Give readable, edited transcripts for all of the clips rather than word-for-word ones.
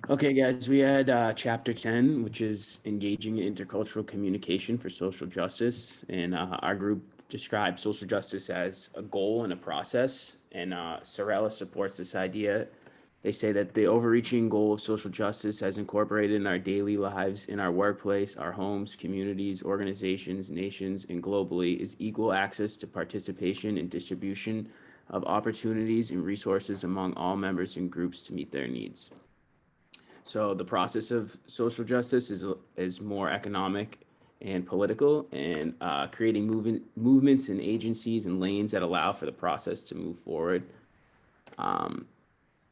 Okay, guys, we had chapter 10, which is engaging in intercultural communication for social justice. And our group describes social justice as a goal and a process. And Sorella supports this idea. They say that the overreaching goal of social justice, as incorporated in our daily lives, in our workplace, our homes, communities, organizations, nations, and globally, is equal access to participation and distribution of opportunities and resources among all members and groups to meet their needs. So the process of social justice is more economic and political, and creating movements and agencies and lanes that allow for the process to move forward. Um,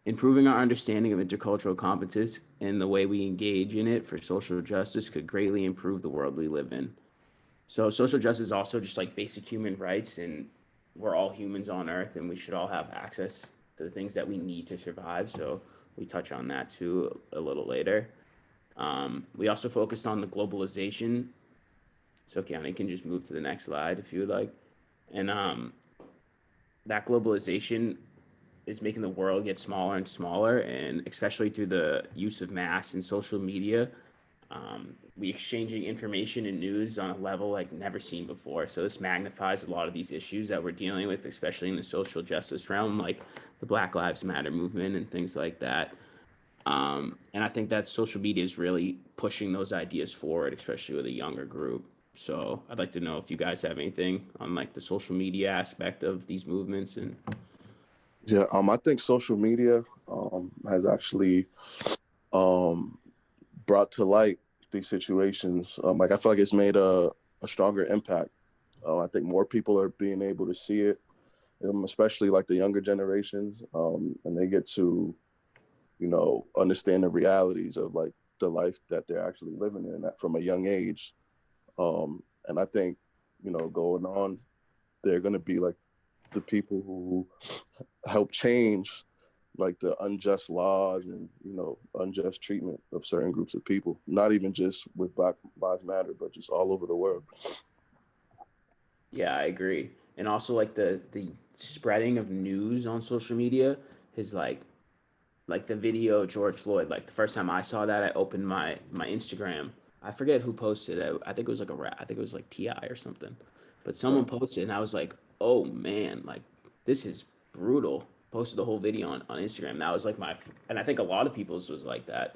Improving our understanding of intercultural competence and the way we engage in it for social justice could greatly improve the world we live in. So social justice is also just like basic human rights, and we're all humans on Earth, and we should all have access to the things that we need to survive. So we touch on that too a little later. We also focused on the globalization. So Kiana, you can just move to the next slide if you would like. And that globalization is making the world get smaller and smaller, and especially through the use of mass and social media, we exchanging information and news on a level like never seen before. So this magnifies a lot of these issues that we're dealing with, especially in the social justice realm, like the Black Lives Matter movement and things like that. And I think that social media is really pushing those ideas forward, especially with a younger group. So I'd like to know if you guys have anything on like the social media aspect of these movements and Yeah, I think social media has actually um, brought to light these situations. Like I feel like it's made a stronger impact. I think more people are being able to see it, especially like the younger generations, and they get to understand the realities of like the life that they're actually living in from a young age. And I think going on, they're going to be like the people who help change like the unjust laws and unjust treatment of certain groups of people, not even just with Black Lives Matter, but just all over the world. yeah, I agree. And also like the spreading of news on social media is like the video of George Floyd. Like the first time I saw that, I opened my Instagram. I forget who posted it. I think it was like a rat. I think it was like Ti or something. But someone posted, and I was like, "Oh man, like this is brutal." Posted the whole video on Instagram. That was like and I think a lot of people's was like that.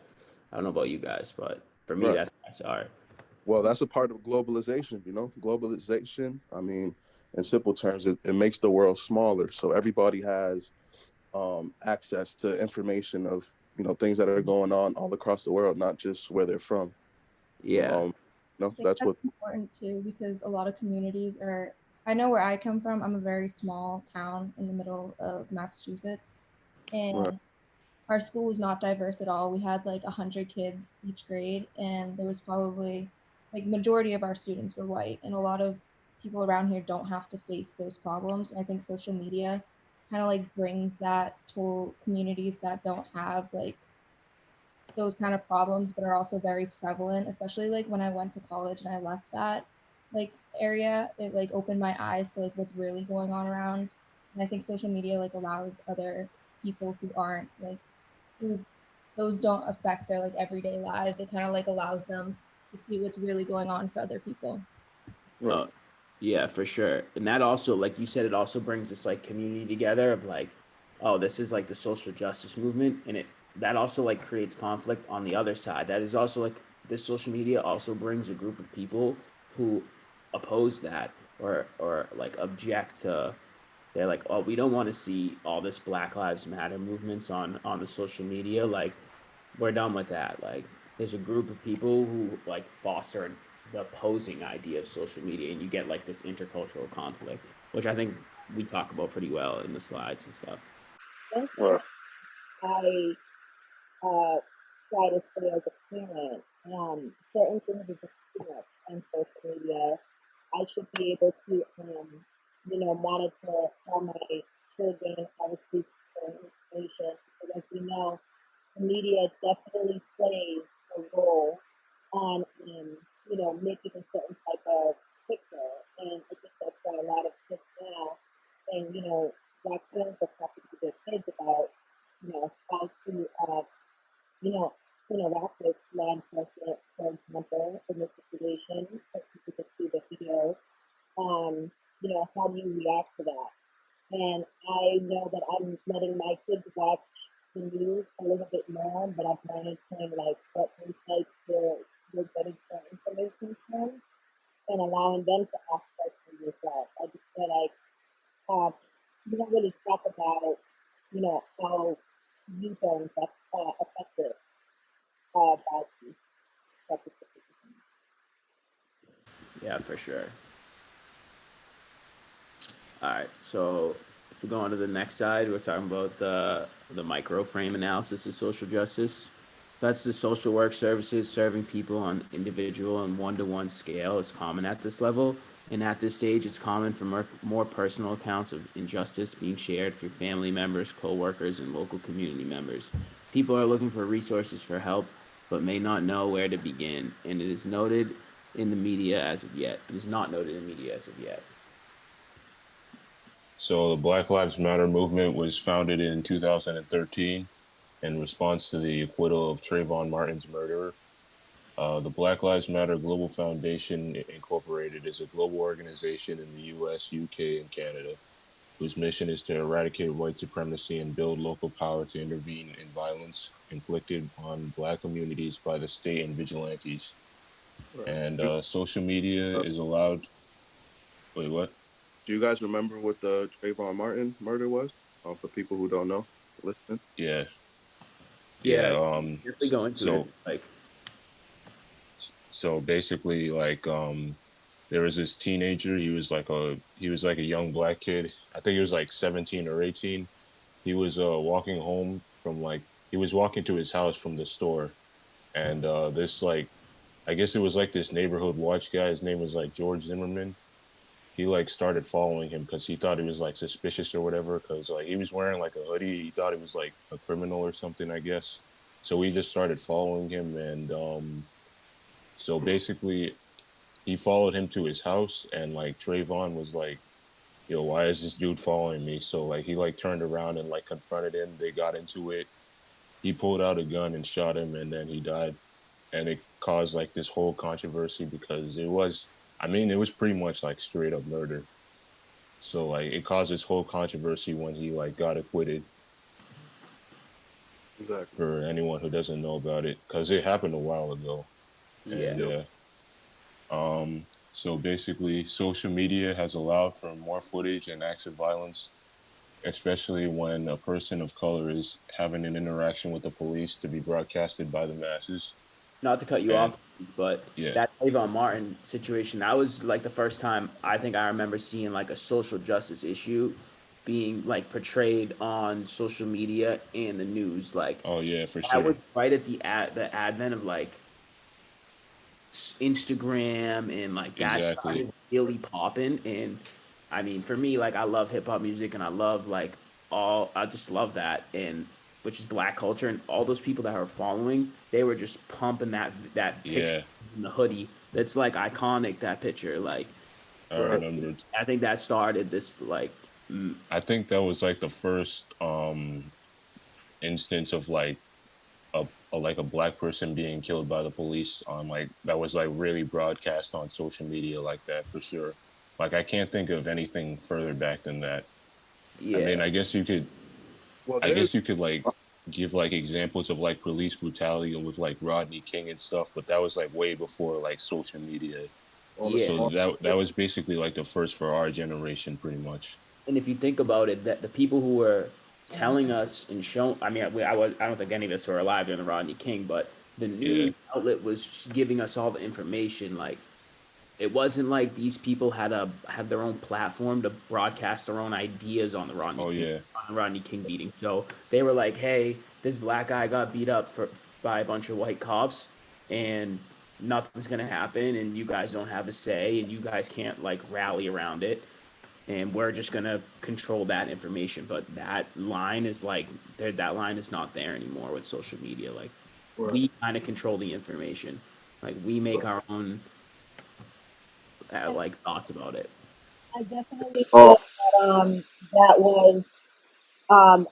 I don't know about you guys, but for me, Right. that's how I saw it. Well, that's a part of globalization. Globalization. I mean, in simple terms, it makes the world smaller, so everybody has access to information of things that are going on all across the world, not just where they're from. Yeah, Um, I think that's that's what. important too because a lot of communities are. I know where I come from. I'm a very small town in the middle of Massachusetts, Right. and our school was not diverse at all. We had like 100 kids each grade, and there was probably like majority of our students were white, and a lot of people around here don't have to face those problems. And I think social media kind of like brings that to communities that don't have like those kind of problems, but are also very prevalent, especially like when I went to college and I left that like area, it like opened my eyes to like what's really going on around. And I think social media like allows other people who aren't like who those don't affect their like everyday lives. It kind of like allows them to see what's really going on for other people. Right. uh, yeah, for sure. And that also, like you said, it also brings this like community together of like, oh, this is like the social justice movement, and it that also like creates conflict on the other side. That is also like this social media also brings a group of people who oppose that or like object to. They're like, oh, we don't want to see all this Black Lives Matter movements on the social media. Like, we're done with that. Like, there's a group of people who like foster the opposing idea of social media, and you get like this intercultural conflict, which I think we talk about pretty well in the slides and stuff. One thing Right. I try to say as a parent, certain things are just too much on social media. I should be able to, monitor how my children are receiving certain information. Because as we know, the media definitely plays a role on, making a certain type of picture. And I think that's why a lot of kids now, and, Black parents are talking to their kids about, how to, you know, interact with law enforcement, for example, in this situation, if people could see the video, how do you react to that? And I know that I'm letting my kids watch the news a little bit more, but I'm monitoring like what insights they're getting their information from and allowing them to ask questions as well. I just feel like we don't really talk about, how youth are affected by these types of situations. Yeah, for sure. All right, so if we go on to the next side, we're talking about the micro frame analysis of social justice. That's the social work services serving people on individual and one-to-one scale is common at this level. And at this stage, it's common for more personal accounts of injustice being shared through family members, co-workers, and local community members. People are looking for resources for help, but may not know where to begin. And it is noted in the media as of yet. It is not noted in media as of yet. So the Black Lives Matter movement was founded in 2013 in response to the acquittal of Trayvon Martin's murderer. The Black Lives Matter Global Foundation Incorporated is a global organization in the US, UK, and Canada, whose mission is to eradicate white supremacy and build local power to intervene in violence inflicted on Black communities by the state and vigilantes. Right. And social media is allowed. Wait, what? Do you guys remember what the Trayvon Martin murder was? For people who don't know, listen. Yeah. Yeah, Yeah. definitely go into it. Like, So basically, like, there was this teenager. He was like a young Black kid. I think he was like 17 or 18. He was walking home from he was walking to his house from the store, and this like, I guess it was like this neighborhood watch guy. His name was like George Zimmerman. He like started following him because he thought he was like suspicious or whatever. Because like he was wearing like a hoodie. He thought he was like a criminal or something, I guess. So he just started following him, and so basically he followed him to his house, and like Trayvon was like, yo, why is this dude following me? So like he like turned around and like confronted him. They got into it. He pulled out a gun and shot him, and then he died. And it caused like this whole controversy because it was pretty much like straight up murder. So like it caused this whole controversy when he like got acquitted. Exactly. For anyone who doesn't know about it, because it happened a while ago. yeah. And so basically, social media has allowed for more footage and acts of violence, especially when a person of color is having an interaction with the police, to be broadcasted by the masses. Not to cut you And off, but yeah, that Trayvon Martin situation, that was like the first time I think I remember seeing like a social justice issue being like portrayed on social media and the news. Like oh yeah, for that was sure. right at the advent of like Instagram and like that Exactly. started really popping. And I mean, for me, like I love hip hop music and I love like I just love that, and which is Black culture, and all those people that are following, they were just pumping that picture Yeah, in the hoodie. That's like iconic, that picture. Like I Right. remembered. I think that started this like I think that was like the first instance of like a Black person being killed by the police on like that was like really broadcast on social media like that, for sure. Like I can't think of anything further back than that. I yeah. mean, Well, I there's guess you could like give like examples of like police brutality with like Rodney King and stuff, but that was like way before like social media. on the Yeah. So that was basically like the first for our generation, pretty much. And if you think about it, that the people who were telling us and showing, I mean, I don't think any of us were alive during the Rodney King, but the Yeah. news outlet was just giving us all the information. Like, it wasn't like these people had their own platform to broadcast their own ideas on the Oh yeah. Rodney King beating. So they were like, "Hey, this Black guy got beat up by a bunch of white cops, and nothing's gonna happen, and you guys don't have a say, and you guys can't like rally around it, and we're just gonna control that information." But that line is like, that line is not there anymore with social media. Like, Right. we kind of control the information. Like, we make our own like thoughts about it. I definitely feel that that was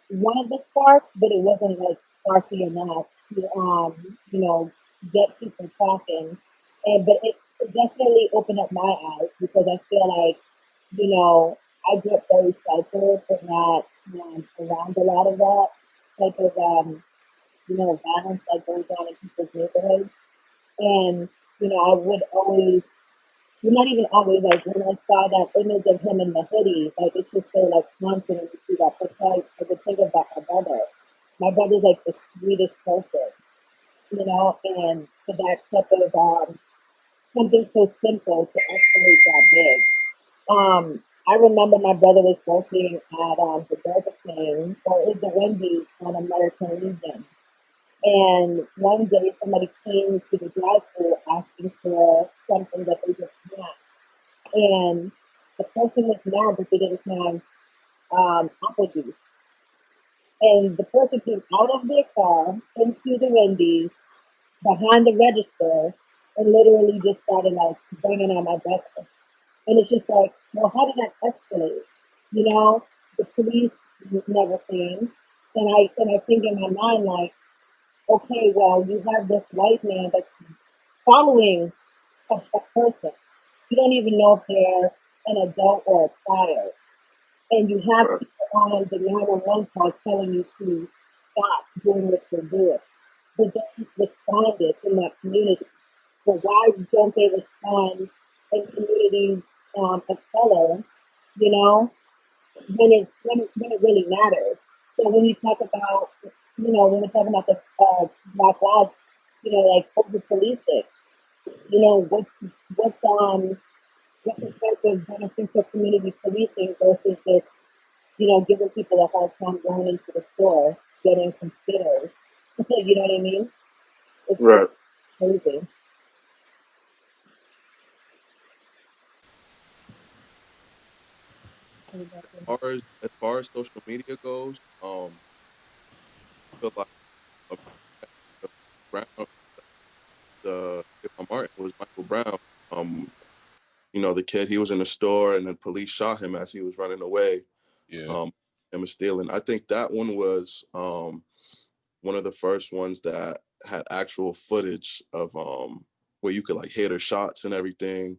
one of the sparks, but it wasn't like sparky enough to, get people talking. But it definitely opened up my eyes because I feel like, you know, I grew up very sheltered and not around a lot of that type of, violence that goes on in people's neighborhoods. And, I would always, well, not even always, like when I saw that image of him in the hoodie, like it's just so like confident to see that. But I would think about my brother. My brother's like the sweetest person, and for that type of something so simple to escalate that big. I remember my brother was working at the Burger King or is the Wendy's on American Legion. And one day somebody came to the drive-thru asking for something that they just want. And the person was mad that they didn't have apple juice. And the person came out of their car into the Wendy's behind the register and literally just started like banging on my brother. And it's just like, well, how did that escalate? The police never came. And I think in my mind like, okay, well, you have this white man that's following a person. You don't even know if they're an adult or a child. And you have Right. people on the 911 call telling you to stop doing what you're doing. But they responded in that community. So why don't they respond in communities of color, you know, when it really matters? So when you talk about, when we're talking about the Black Lives, like over policing, what's the type of benefits of community policing versus this, giving people a hard time going into the store, getting some Skittles. You know what I mean? It's Right. crazy. As far as social media goes, I feel like um, Brown, the Martin was Michael Brown. Um, the kid, he was in the store and the police shot him as he was running away. Yeah. Um, him stealing. I think that one was one of the first ones that had actual footage of where you could like hear the shots and everything.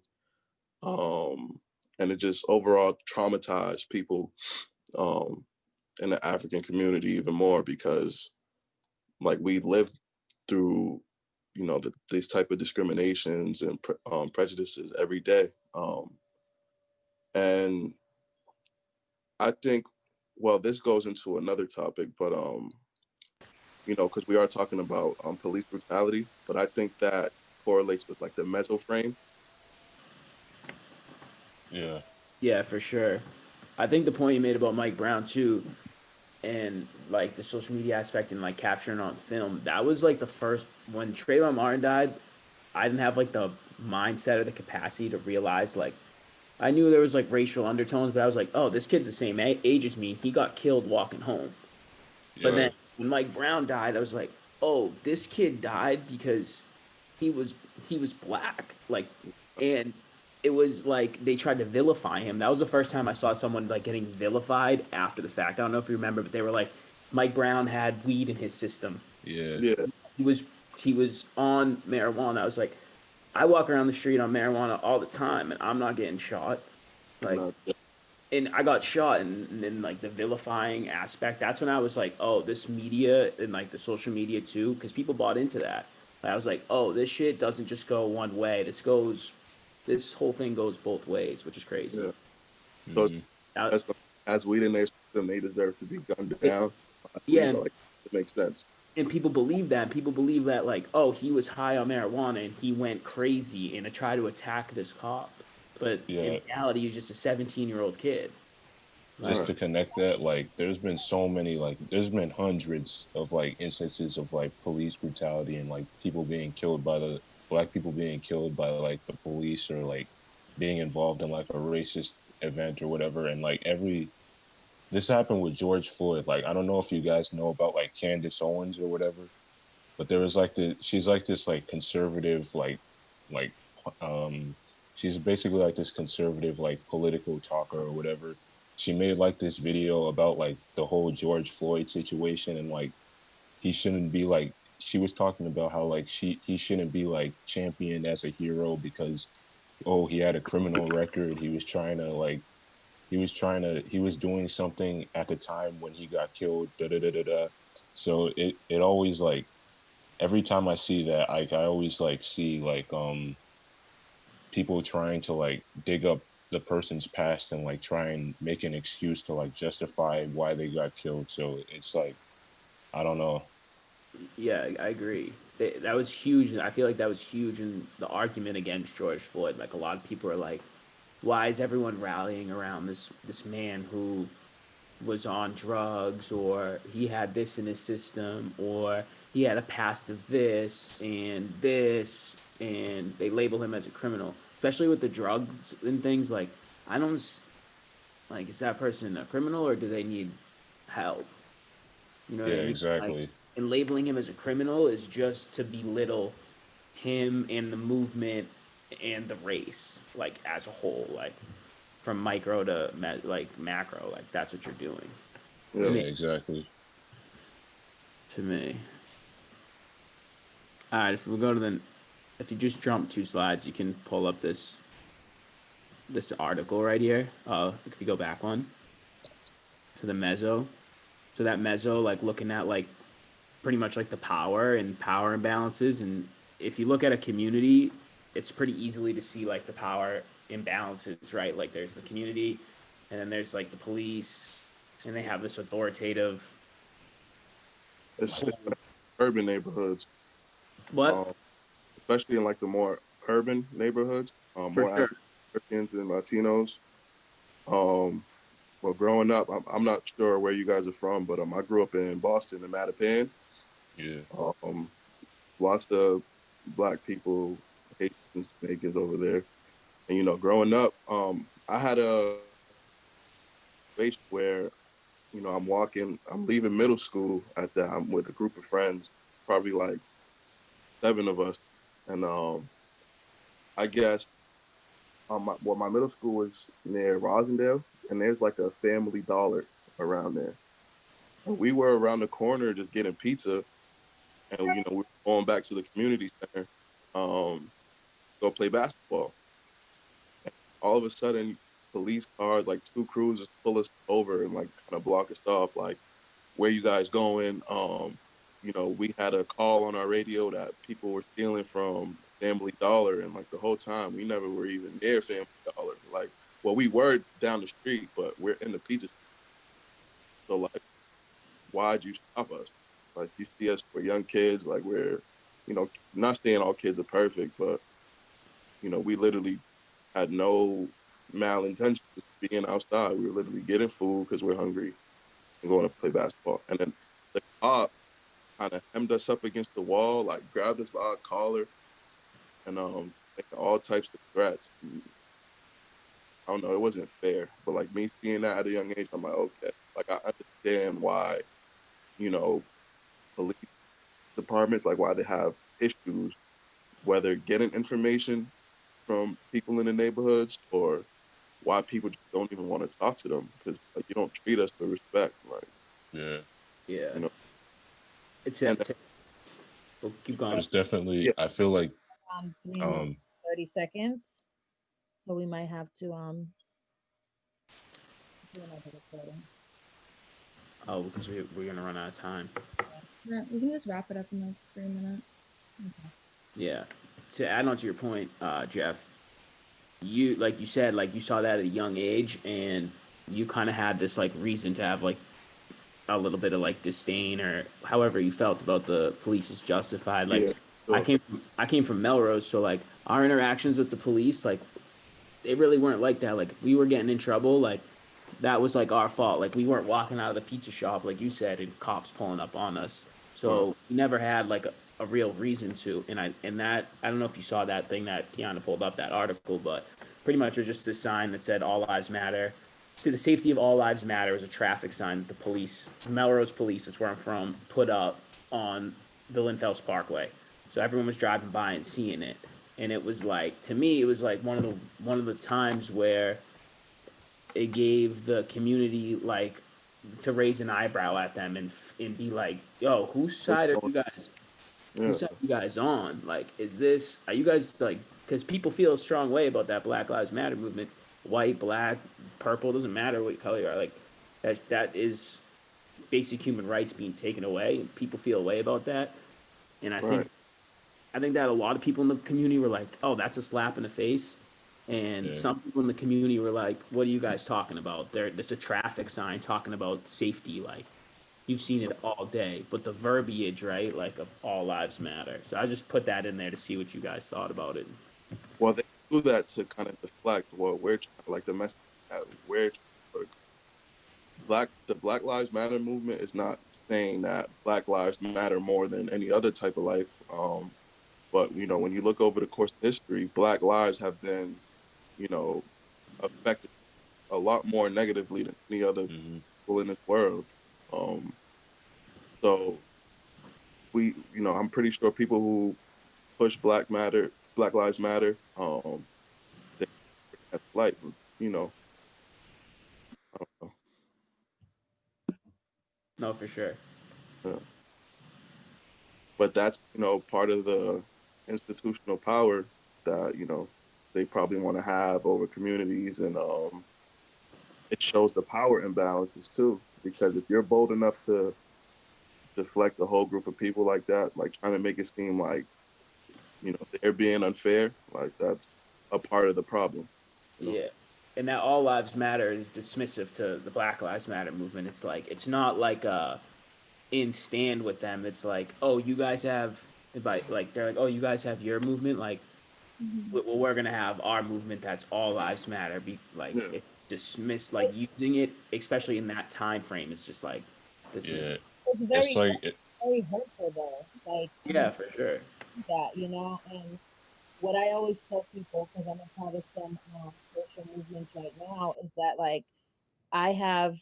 Um, and it just overall traumatized people um in the African community even more because like we lived through these type of discriminations and prejudices every day. And I think, well, this goes into another topic, but because we are talking about police brutality, but I think that correlates with like the mesoframe. Yeah. Yeah, for sure. I think the point you made about Mike Brown too, and like the social media aspect and like capturing on film, that was like the first when Trayvon Martin died. I didn't have like the mindset or the capacity to realize like I knew there was like racial undertones, but I was like, oh, this kid's the same age as me. He got killed walking home. But Yeah. then Right. when Mike Brown died, I was like, oh, this kid died because he was he was black. Like, and it was like they tried to vilify him. That was the first time I saw someone like getting vilified after the fact. I don't know if you remember, but they were like, Mike Brown had weed in his system. Yeah. Yeah. He was he was on marijuana. I was like, I walk around the street on marijuana all the time, and I'm not getting shot. Like, No, and I got shot, and then like the vilifying aspect. That's when I was like, oh, this media and like the social media too, because people bought into that. I was like, oh, this shit doesn't just go one way. This whole thing goes both ways, which is crazy. yeah. So Hmm. Now, as we in their system, they deserve to be gunned it, down. I believe yeah, like it makes sense. and people believe that. And people believe that like, oh, he was high on marijuana and he went crazy and to try to attack this cop. But in Yeah. reality, he's just a 17-year-old kid. Like, Just Right. to connect that, like, there's been so many, like, there's been hundreds of like instances of like police brutality and like people being killed by the black people being killed by like the police or like being involved in like a racist event or whatever. And like this happened with George Floyd. Like, I don't know if you guys know about like Candace Owens or whatever, but there was like she's like this like conservative like um she's basically like this conservative like political talker or whatever. She made like this video about like the whole George Floyd situation and like he shouldn't be like she was talking about how like he shouldn't be like championed as a hero because he had a criminal record. He was doing something at the time when he got killed. Da da da da da. So it always like every time I see that, I always like see like people trying to like dig up the person's past and like try and make an excuse to like justify why they got killed. So it's like I don't know. Yeah, I agree. That was huge. I feel like that was huge in the argument against George Floyd. Like a lot of people are like, why is everyone rallying around this man who was on drugs, or he had this in his system, or he had a past of this, and they label him as a criminal, especially with the drugs and things. Like, I don't like, is that person a criminal or do they need help? You know what I Yeah, mean? Like, exactly. and labeling him as a criminal is just to belittle him and the movement and the race, like as a whole, like from micro to like macro. Like that's what you're doing to Yeah. Yeah, me. exactly. To me. All right, if we go to the, if you just jump 2 slides, you can pull up this article right here. If you go back one to the mezzo, so that mezzo, like looking at like pretty much like the power imbalances, and if you look at a community, it's pretty easily to see like the power imbalances, right? Like there's the community, and then there's like the police, and they have this authoritative It's hold. urban neighborhoods, What? um, especially in like the more urban neighborhoods, For more sure. African Americans and Latinos. Um, well, growing up, I'm not sure where you guys are from, but I grew up in Boston in Mattapan. Yeah. Um, Lots of black people, Haitians, Jamaicans over there. And growing up, I had a situation where I'm leaving middle school at that. I'm with a group of friends, probably like 7 of us, and I guess my middle school was near Rosendale, and there's like a Family Dollar around there. And we were around the corner just getting pizza, and we were going back to the community center, go play basketball. All of a sudden, police cars, like 2 crews, just pull us over and like kind of block us off. Like, where you guys going? We had a call on our radio that people were stealing from Family Dollar, and like the whole time we never were even near Family Dollar. Like, well, we were down the street, but we're in the pizza. So like, why'd you stop us? Like, you see us, we're young kids. Like, we're, not saying all kids are perfect, but we literally had no malintention being outside. We were literally getting food because we're hungry and going to play basketball. And then the cop kind of hemmed us up against the wall, like grabbed us by our collar and making all types of threats. And I don't know, it wasn't fair. But like me seeing that at a young age, I'm like, okay, like I understand why, you know, police departments, like why they have issues, whether getting information from people in the neighborhoods or why people just don't even want to talk to them because like you don't treat us with respect, like Yeah. Yeah. you know. It's And it. We'll keep There's going. definitely yeah, I feel like 3 minutes, um 30 seconds. So we might have to do another recording. Oh, because we're gonna run out of time. Yeah, we can just wrap it up in like 3 minutes. Okay. Yeah. To add on to your point, Jeff, you like you said, like you saw that at a young age, and you kind of had this like reason to have like a little bit of like disdain or however you felt about the police is justified. Like yeah, sure. I came from Melrose, so like our interactions with the police, like they really weren't like that. Like we were getting in trouble, like that was like our fault. Like we weren't walking out of the pizza shop, like you said, and cops pulling up on us. So we never had like a real reason to. And that I don't know if you saw that thing that Kiana pulled up that article, but pretty much it was just a sign that said all lives matter. To the safety of all lives matter is a traffic sign that the police, Melrose Police, is where I'm from, put up on the Linfels Parkway. So everyone was driving by and seeing it, and it was like to me, it was like one of the times where it gave the community like to raise an eyebrow at them and be like, "Yo, whose What's side are going you guys? Yeah. who sent you guys on? Like, are you guys like, because people feel a strong way about that Black Lives Matter movement, white, black, purple, doesn't matter what color you are. Like, that is basic human rights being taken away, and people feel a way about that. And Right. I think that a lot of people in the community were like, "Oh, that's a slap in the face," and Yeah. some people in the community were like, "What are you guys talking about? There's a traffic sign talking about safety. Like, you've seen it all day, but the verbiage, right? Like, of all lives matter." So I just put that in there to see what you guys thought about it. Well, they do that to kind of deflect what we're like the message that we're the Black Lives Matter movement is not saying that Black Lives matter more than any other type of life. But when you look over the course of history, Black lives have been, you know, affected a lot more negatively than any other Hmm. people in this world. Um, so I'm pretty sure people who push Black Lives Matter, they that's light, but I don't know. No, for sure. Yeah. But that's part of the institutional power that they probably want to have over communities, and it shows the power imbalances too, because if you're bold enough to deflect the whole group of people like that, like trying to make it seem like they're being unfair, like that's a part of the problem. Yeah. And that all lives matter is dismissive to the Black Lives Matter movement. It's like, it's not like in stand with them. It's like, oh, you guys have, like, they're like, oh, you guys have your movement. Like, Mhm. well, we're gonna have our movement that's all lives matter. Be like, Yeah. it dismiss, like, using it, especially in that time frame, is just like dismissive. Yeah. It's It's very, like very hurtful though. Like when Yeah, for sure. you do that, and what I always tell people, because I'm a part of some social movements right now, is that like I have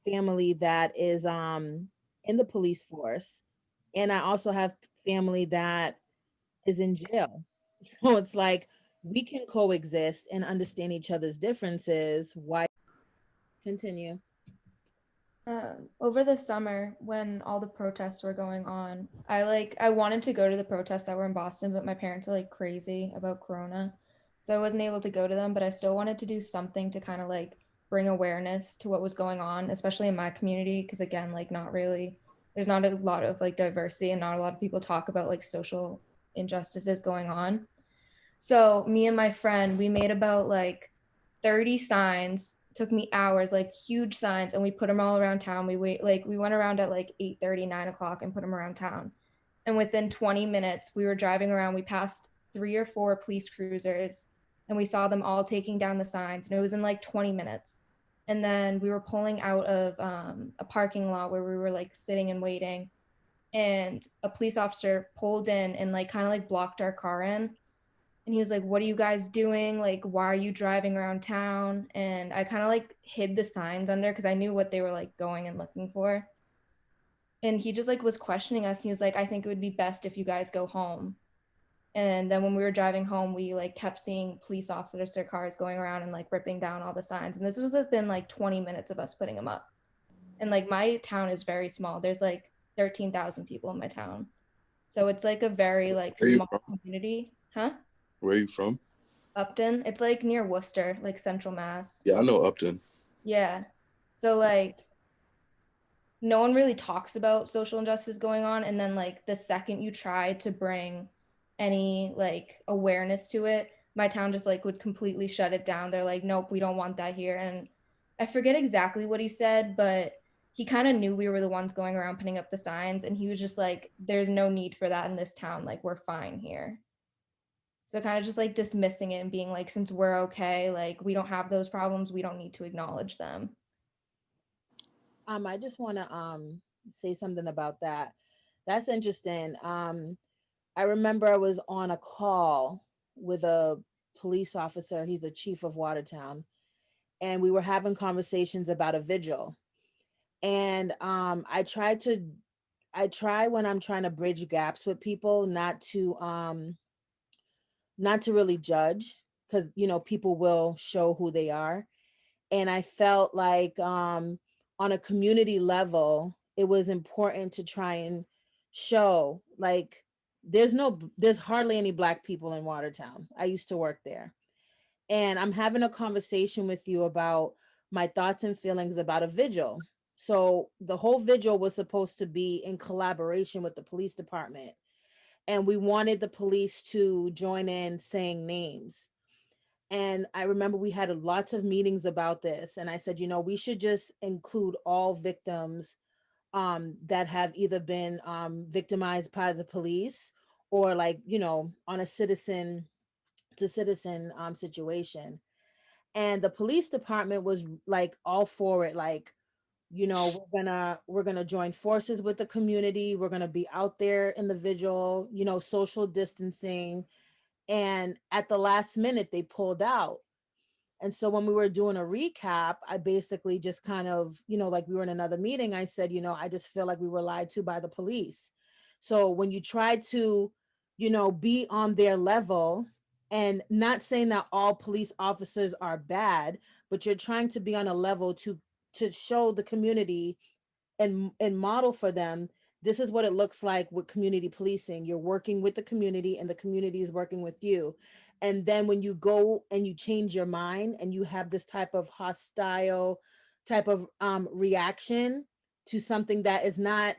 family that is in the police force, and I also have family that is in jail. So it's like we can coexist and understand each other's differences. Why continue? Over the summer when all the protests were going on, I wanted to go to the protests that were in Boston, but my parents are like crazy about Corona. So I wasn't able to go to them, but I still wanted to do something to kind of like bring awareness to what was going on, especially in my community, because again, like not really there's not a lot of like diversity and not a lot of people talk about like social injustices going on. So me and my friend, we made about like 30 signs. Took me hours, like huge signs, and we put them all around town. We went around at like 8:30, 9 o'clock and put them around town. And within 20 minutes, we were driving around. We passed 3 or 4 police cruisers and we saw them all taking down the signs. And it was in like 20 minutes. And then we were pulling out of a parking lot where we were like sitting and waiting. And a police officer pulled in and like kind of like blocked our car in, and he was like, "What are you guys doing? Like, why are you driving around town?" And I kind of like hid the signs under because I knew what they were like going and looking for. And he just like was questioning us. He was like, "I think it would be best if you guys go home." And then when we were driving home, we like kept seeing police officer cars going around and like ripping down all the signs. And this was within like 20 minutes of us putting them up. And like my town is very small. There's like 13,000 people in my town. So it's like a very like Where are you small from? community. Huh? Where are you from? Upton. It's like near Worcester, like Central Mass. Yeah, I know Upton. Yeah. So like no one really talks about social injustice going on, and then like the second you try to bring any like awareness to it, my town just like would completely shut it down. They're like, "Nope, we don't want that here." And I forget exactly what he said, but he kind of knew we were the ones going around putting up the signs, and he was just like, "There's no need for that in this town. Like we're fine here." So kind of just like dismissing it and being like, since we're okay, like we don't have those problems, we don't need to acknowledge them. I just want to say something about that. That's interesting. I remember I was on a call with a police officer. He's the chief of Watertown, and we were having conversations about a vigil. And I try when I'm trying to bridge gaps with people not to really judge, because people will show who they are. And I felt like on a community level, it was important to try and show, like, there's hardly any Black people in Watertown. I used to work there. And I'm having a conversation with you about my thoughts and feelings about a vigil. So the whole vigil was supposed to be in collaboration with the police department. And we wanted the police to join in saying names. And I remember we had lots of meetings about this. And I said, we should just include all victims that have either been victimized by the police or, like, on a citizen to citizen situation. And the police department was like all for it, like, we're gonna join forces with the community, we're gonna be out there in the vigil, social distancing. And at the last minute they pulled out. And so when we were doing a recap, I basically just kind of, like, we were in another meeting, I said, I just feel like we were lied to by the police. So when you try to, be on their level, and not saying that all police officers are bad, but you're trying to be on a level to show the community and model for them, this is what it looks like with community policing. You're working with the community and the community is working with you. And then when you go and you change your mind and you have this type of hostile type of reaction to something that is not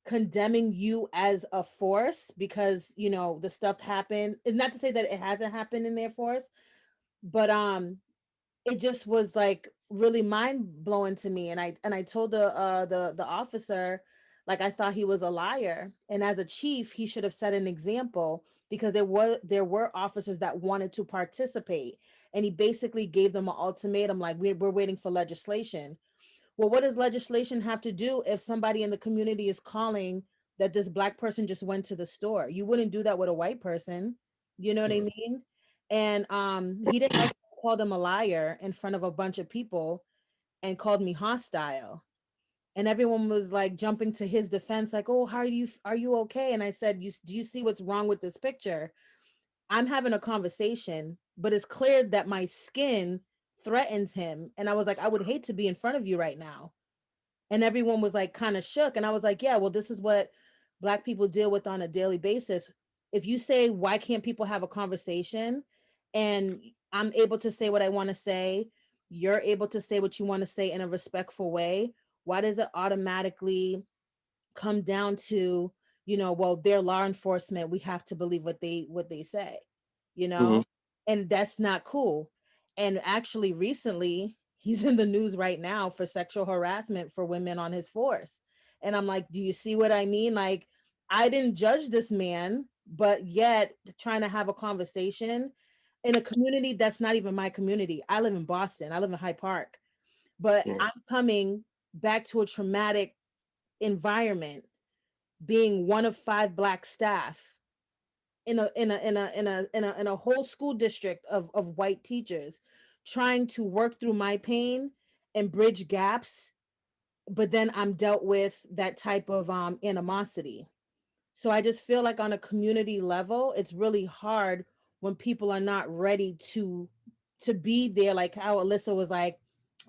condemning you as a force, because the stuff happened, and not to say that it hasn't happened in their force, but it just was like really mind blowing to me. And I told the officer, like, I thought he was a liar. And as a chief, he should have set an example, because there were officers that wanted to participate. And he basically gave them an ultimatum, like, we're waiting for legislation. Well, what does legislation have to do if somebody in the community is calling that this Black person just went to the store? You wouldn't do that with a white person. You know what I mean? And he didn't like, called him a liar in front of a bunch of people and called me hostile. And everyone was like jumping to his defense, like, oh, are you okay? And I said, do you see what's wrong with this picture? I'm having a conversation, but it's clear that my skin threatens him. And I was like, I would hate to be in front of you right now. And everyone was like kind of shook. And I was like, yeah, well, this is what Black people deal with on a daily basis. If you say, why can't people have a conversation? And I'm able to say what I want to say, you're able to say what you want to say in a respectful way. Why does it automatically come down to, well, they're law enforcement, we have to believe what they say, Hmm. and that's not cool. And actually recently he's in the news right now for sexual harassment for women on his force. And I'm like, do you see what I mean? Like, I didn't judge this man, but yet trying to have a conversation in a community that's not even my community. I live in Boston, I live in Hyde Park, but Yeah. I'm coming back to a traumatic environment, being one of 5 Black staff in a whole school district of white teachers, trying to work through my pain and bridge gaps, but then I'm dealt with that type of animosity. So I just feel like on a community level, it's really hard when people are not ready to be there. Like how Alyssa was like,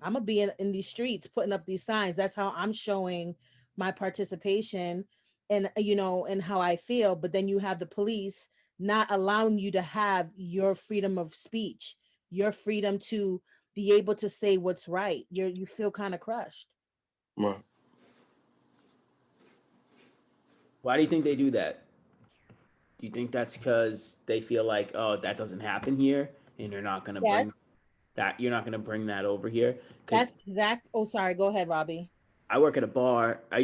I'm gonna be in these streets putting up these signs. That's how I'm showing my participation and and how I feel. But then you have the police not allowing you to have your freedom of speech, your freedom to be able to say what's right. You feel kind of crushed. Right. Why do you think they do that? Do you think that's because they feel like, oh, that doesn't happen here, and you're not gonna Yes, bring that you're not gonna bring that over here? Because that's exact. Oh, sorry. Go ahead, Robbie. I work at a bar. I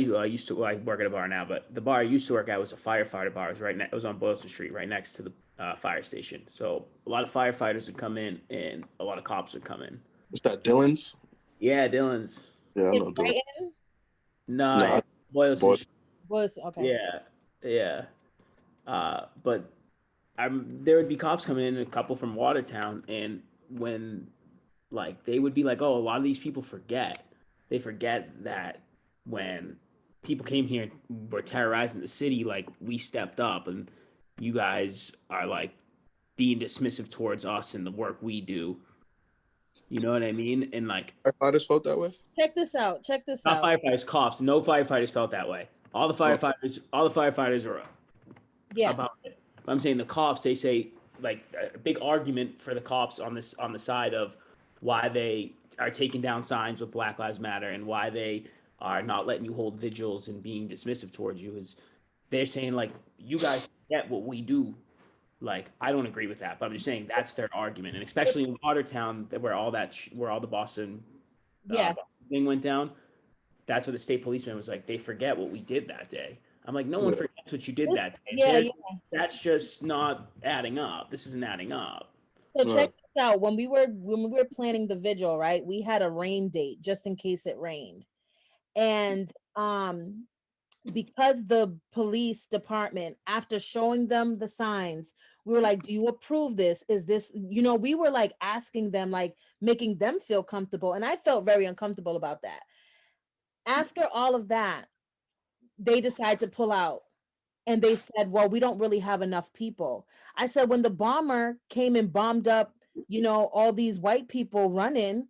work at a bar now, but the bar I used to work at was a firefighter bar. It was on Boylston Street, right next to the fire station. So a lot of firefighters would come in, and a lot of cops would come in. Is that Dylan's? Yeah, Dylan's. Yeah, I In know Dylan. Brighton? No, Nah, Boylston. boy. Was okay. Yeah, yeah. But there would be cops coming in, a couple from Watertown, and when like they would be like, oh, a lot of these people forget. They forget that when people came here and were terrorizing the city, like we stepped up, and you guys are like being dismissive towards us and the work we do. You know what I mean? And like Firefighters felt that way. Check this out. Check this not out. firefighters, cops. No firefighters felt that way. All the firefighters are Yeah. about it. I'm saying the cops, they say like a big argument for the cops on the side of why they are taking down signs with Black Lives Matter and why they are not letting you hold vigils and being dismissive towards you is they're saying like you guys get what we do. Like I don't agree with that, but I'm just saying that's their argument, and especially in Watertown, where all the Boston Yeah. thing went down. That's what the state policeman was like. They forget what we did that day. I'm like, no one Yeah. forgets what you did This- that day. yeah, yeah. That's just not adding up. This isn't adding up. So Right. check this out. When we were planning the vigil, right? We had a rain date just in case it rained. And because the police department, after showing them the signs, we were like, do you approve this? Is this, we were like asking them, like making them feel comfortable. And I felt very uncomfortable about that. After all of that, they decided to pull out. And they said, well, we don't really have enough people. I said, when the bomber came and bombed up, all these white people running,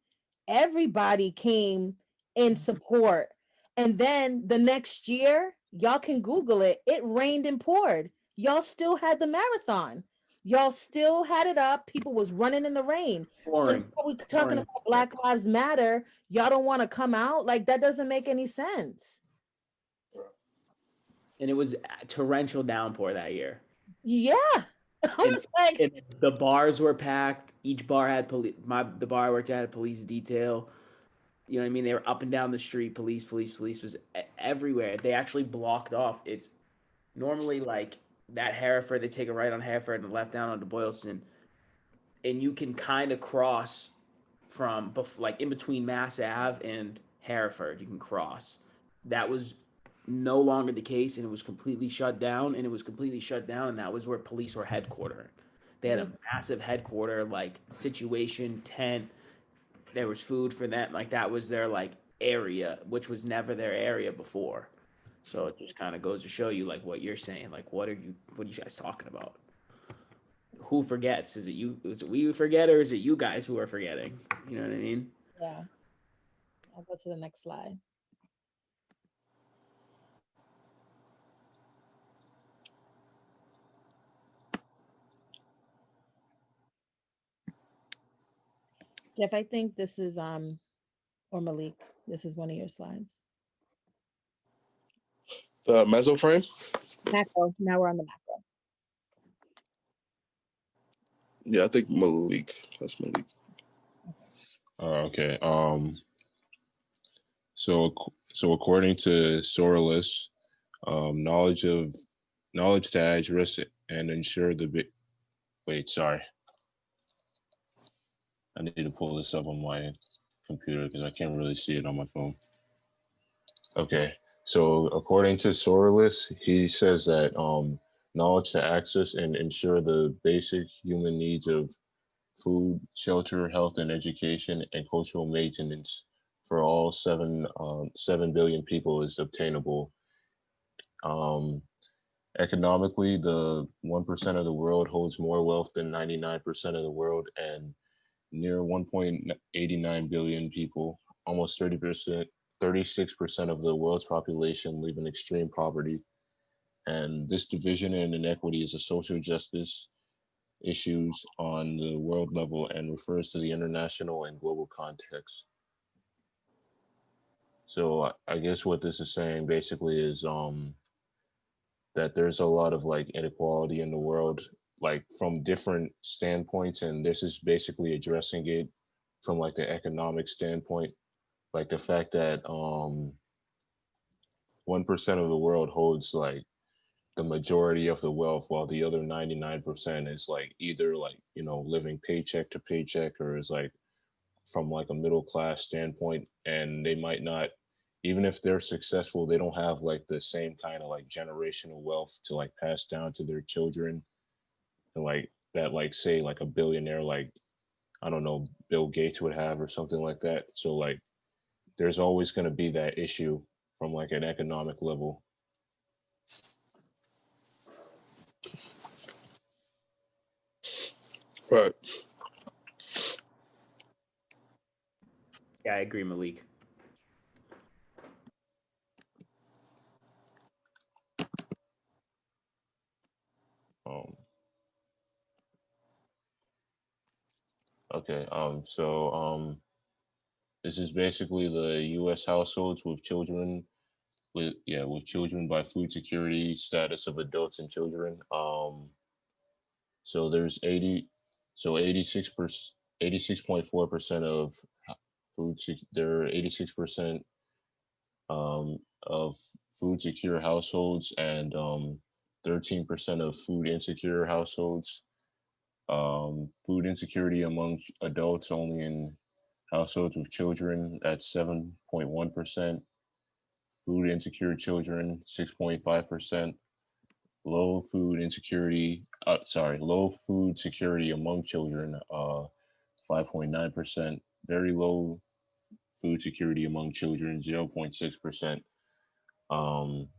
everybody came in support. And then the next year, y'all can Google it, it rained and poured. Y'all still had the marathon. Y'all still had it up. People was running in the rain. So Boring. we talking about Black Lives Matter. Y'all don't want to come out? Like that doesn't make any sense. And it was a torrential downpour that year. Yeah. I And, was like, and the bars were packed. Each bar had police. The bar I worked at had a police detail. You know what I mean? They were up and down the street. Police was everywhere. They actually blocked off. It's normally like that Hereford. They take a right on Hereford and left down onto Boylston, and you can kind of cross from like in between Mass Ave and Hereford. You can cross. That was no longer the case, and it was completely shut down. And that was where police were headquartered. They had a massive headquarter like situation tent. There was food for them. Like that was their like area, which was never their area before. So it just kind of goes to show you like what you're saying. Like what are you guys talking about? Who forgets? Is it you? Is it we who forget, or is it you guys who are forgetting? You know what I mean? yeah. I'll go to the next slide. Jeff, I think this is or Malik, this is one of your slides. The meso frame. Macro. Now we're on the macro. Yeah, I think Malik. That's Malik. Okay. So according to Sorreless, knowledge to address and ensure wait, sorry. I need to pull this up on my computer because I can't really see it on my phone. Okay. So according to Sorreless, he says that knowledge to access and ensure the basic human needs of food, shelter, health, and education, and cultural maintenance for all 7 billion people is obtainable. Economically, the 1% of the world holds more wealth than 99% of the world, and near 1.89 billion people, almost 30%, 36% of the world's population live in extreme poverty. And this division and inequity is a social justice issues on the world level and refers to the international and global context. So I guess what this is saying basically is that there's a lot of like inequality in the world, like from different standpoints, and this is basically addressing it from like the economic standpoint, like the fact that 1% of the world holds like the majority of the wealth, while the other 99% is like either like living paycheck to paycheck, or is like from like a middle class standpoint, and they might not, even if they're successful, they don't have like the same kind of like generational wealth to like pass down to their children, and like that, like say like a billionaire like I don't know Bill Gates would have or something like that. So like there's always going to be that issue from like an economic level. Right. Yeah, I agree, Malik. Okay. This is basically the U.S. households with children with children by food security status of adults and children. So there's 86.4% of there are 86% of food secure households and 13% of food insecure households. Food insecurity among adults only in households with children at 7.1%. Food insecure children 6.5%. Low food security among children 5.9%. Very low food security among children 0.6%. Um,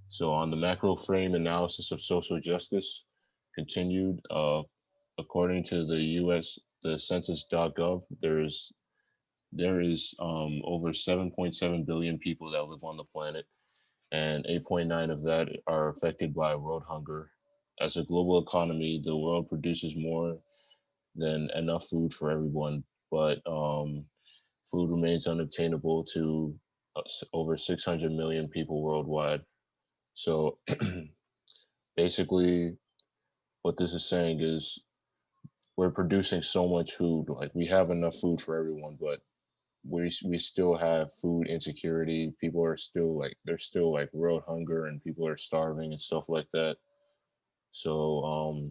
so on the macro frame analysis of social justice continued, according to the census.gov, there is over 7.7 billion people that live on the planet, and 8.9 of that are affected by world hunger. As a global economy, the world produces more than enough food for everyone, but food remains unobtainable to over 600 million people worldwide. So basically, what this is saying is we're producing so much food, like we have enough food for everyone, but we still have food insecurity. People are still like there's still like world hunger and people are starving and stuff like that. So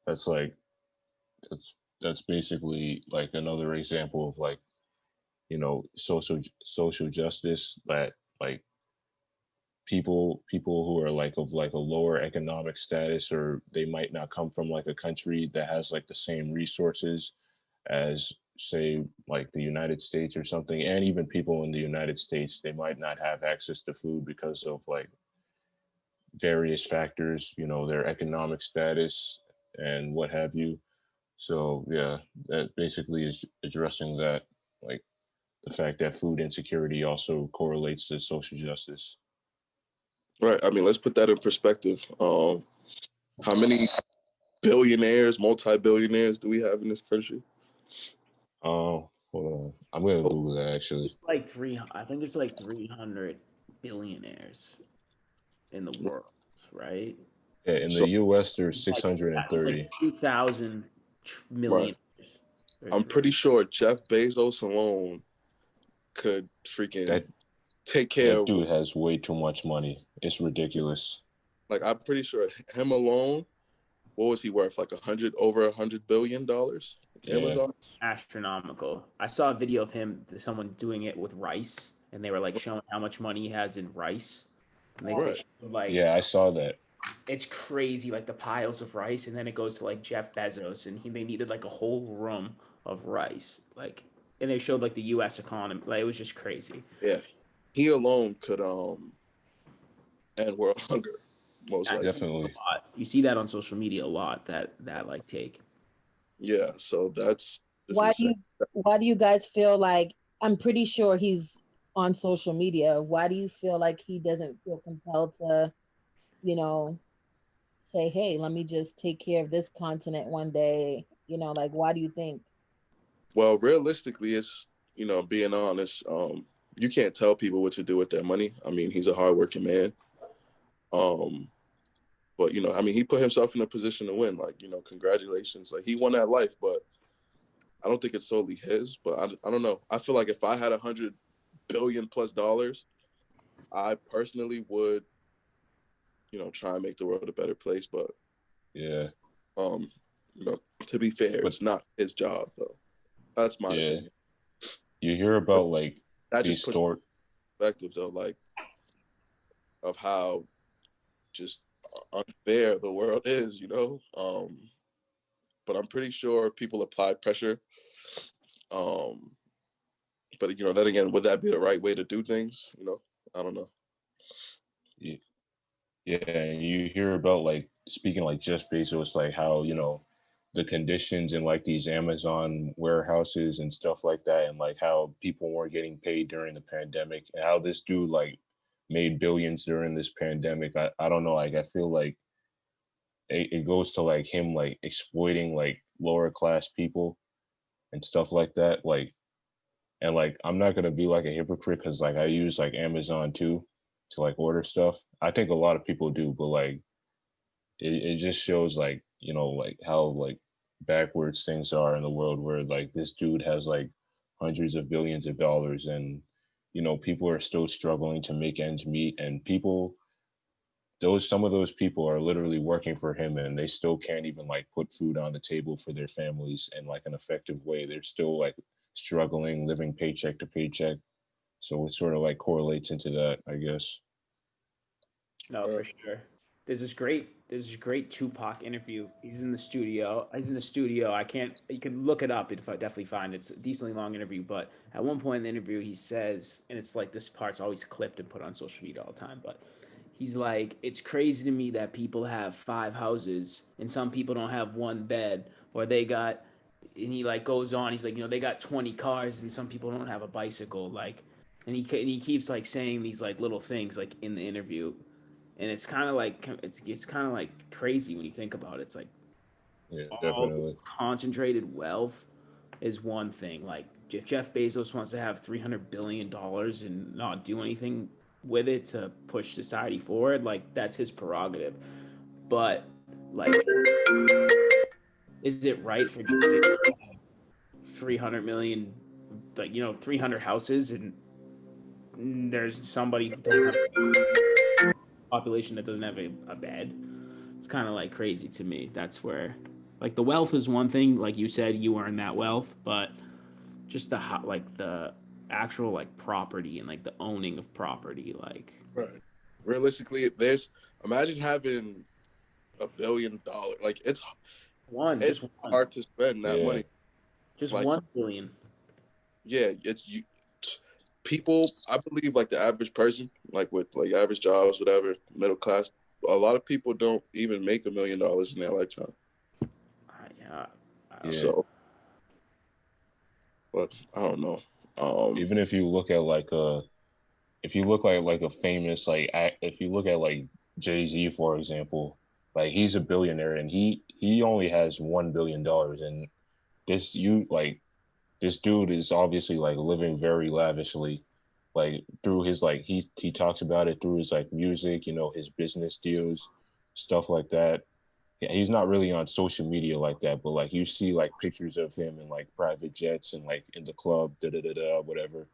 that's like that's basically like another example of like social justice that like people who are like of like a lower economic status, or they might not come from like a country that has like the same resources as say like the United States or something, and even people in the United States, they might not have access to food because of like various factors, their economic status and what have you. So yeah, that basically is addressing that, like the fact that food insecurity also correlates to social justice. Right. I mean, let's put that in perspective. How many billionaires, multi-billionaires do we have in this country? Oh, hold on. I'm gonna Google that actually. I think it's like 300 billionaires in the world, right? Yeah, in So the U.S. there's It's 630. like 2,000 million. I'm pretty sure Jeff Bezos alone could freaking That take care that of. dude has way too much money. It's ridiculous. Like, I'm pretty sure him alone, what was he worth? Like over $100 billion. Yeah. Amazon. Astronomical. I saw a video of someone doing it with rice, and they were like showing how much money he has in rice. And they Right. showed, like, Yeah, I saw that. it's crazy, like the piles of rice, and then it goes to like Jeff Bezos, and they needed like a whole room of rice, like, and they showed like the U.S. economy, like it was just crazy. Yeah, he alone could end world hunger, most likely. Definitely. You see that on social media a lot. That like take. Yeah, so that's Why do insane. why do you guys feel like, I'm pretty sure he's on social media, why do you feel like he doesn't feel compelled to, say, hey, let me just take care of this continent one day? Like, why do you think? Well, realistically, it's being honest. You can't tell people what to do with their money. I mean, he's a hardworking man. But I mean, he put himself in a position to win. Like, congratulations. Like, he won that life, but I don't think it's solely his. But I don't know. I feel like if I had $100 billion plus, I personally would, try and make the world a better place. But Yeah. to be fair, it's not his job though. That's my opinion. You hear about like that these just puts perspective though, like of how just unfair the world is, but I'm pretty sure people applied pressure. But then again, would that be the right way to do things? I don't know. Yeah, and you hear about like speaking like Jeff Bezos, like how the conditions in like these Amazon warehouses and stuff like that, and like how people weren't getting paid during the pandemic, and how this dude like made billions during this pandemic. I don't know, like I feel like it goes to like him like exploiting like lower class people and stuff like that. Like, and like, I'm not gonna be like a hypocrite because like I use like Amazon too to like order stuff. I think a lot of people do, but like it just shows like, you know, like how like backwards things are in the world where like this dude has like hundreds of billions of dollars and you know people are still struggling to make ends meet and people those some of those people are literally working for him and they still can't even like put food on the table for their families in like an effective way. They're still like struggling, living paycheck to paycheck. So it sort of like correlates into that, I guess. No, for sure. There's this great Tupac interview. He's in the studio. He's in the studio. I can't. You can look it up if I definitely find it. It's a decently long interview. But at one point in the interview, he says, and it's like this part's always clipped and put on social media all the time. But he's like, it's crazy to me that people have 5 houses and some people don't have one bed, or they got. And he like goes on. He's like, you know, they got 20 cars and some people don't have a bicycle. Like, and he keeps like saying these like little things like in the interview, and it's kind of like it's kind of like crazy when you think about it. It's like Yeah, all definitely. concentrated wealth is one thing. Like if Jeff Bezos wants to have $300 billion and not do anything with it to push society forward, like that's his prerogative. But like, is it right for Jeff Bezos to have 300 million, like 300 houses, and there's somebody who doesn't have a population that doesn't have a bed? It's kind of like crazy to me. That's where, like, the wealth is one thing. Like you said, you earn that wealth, but just like the actual like property and like the owning of property, like Right. Realistically, there's imagine having $1 billion. Like it's just one, hard to spend that Yeah. money. just Like 1 billion. yeah, it's you. People, I believe, like the average person, like with like average jobs, whatever, middle class. A lot of people don't even make $1 million in their lifetime. Yeah, Yeah. So, but I don't know. Even if you look at like if you look like a famous like if you look at like Jay-Z for example, like he's a billionaire and he only has $1 billion and this dude is obviously like living very lavishly like through his like he talks about it through his like music, you know, his business deals, stuff like that. Yeah, he's not really on social media like that, but like you see like pictures of him in like private jets and like in the club, da da da da, whatever.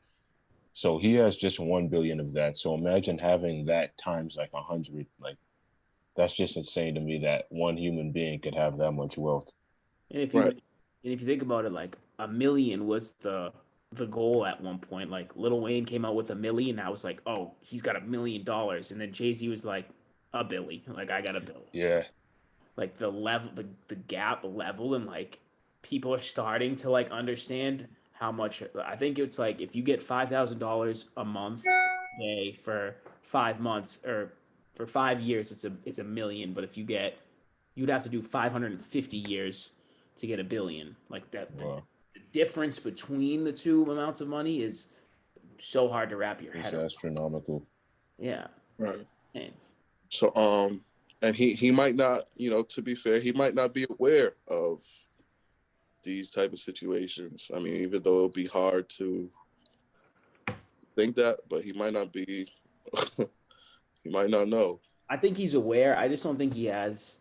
So he has just 1 billion of that. So imagine having that times like 100. Like that's just insane to me that one human being could have that much wealth. And Right. if you think about it, like a million was the goal at one point. Like Lil Wayne came out with a million. I was like, oh, he's got $1 million, and then Jay Z was like a billy. Like I got a bill. Yeah, Like the level, the gap level, and like people are starting to like understand how much. I think it's like if you get $5,000 a month, okay, for 5 months or for 5 years, it's a million. But if you'd have to do 550 years to get a billion. Like that, the well, difference between the two amounts of money is so hard to wrap your it's head around. astronomical. Yeah. Right. And So and he might not, to be fair, he might not be aware of these type of situations. I mean, even though it'll be hard to think that, but he might not be. He might not know. I think he's aware. I just don't think he has,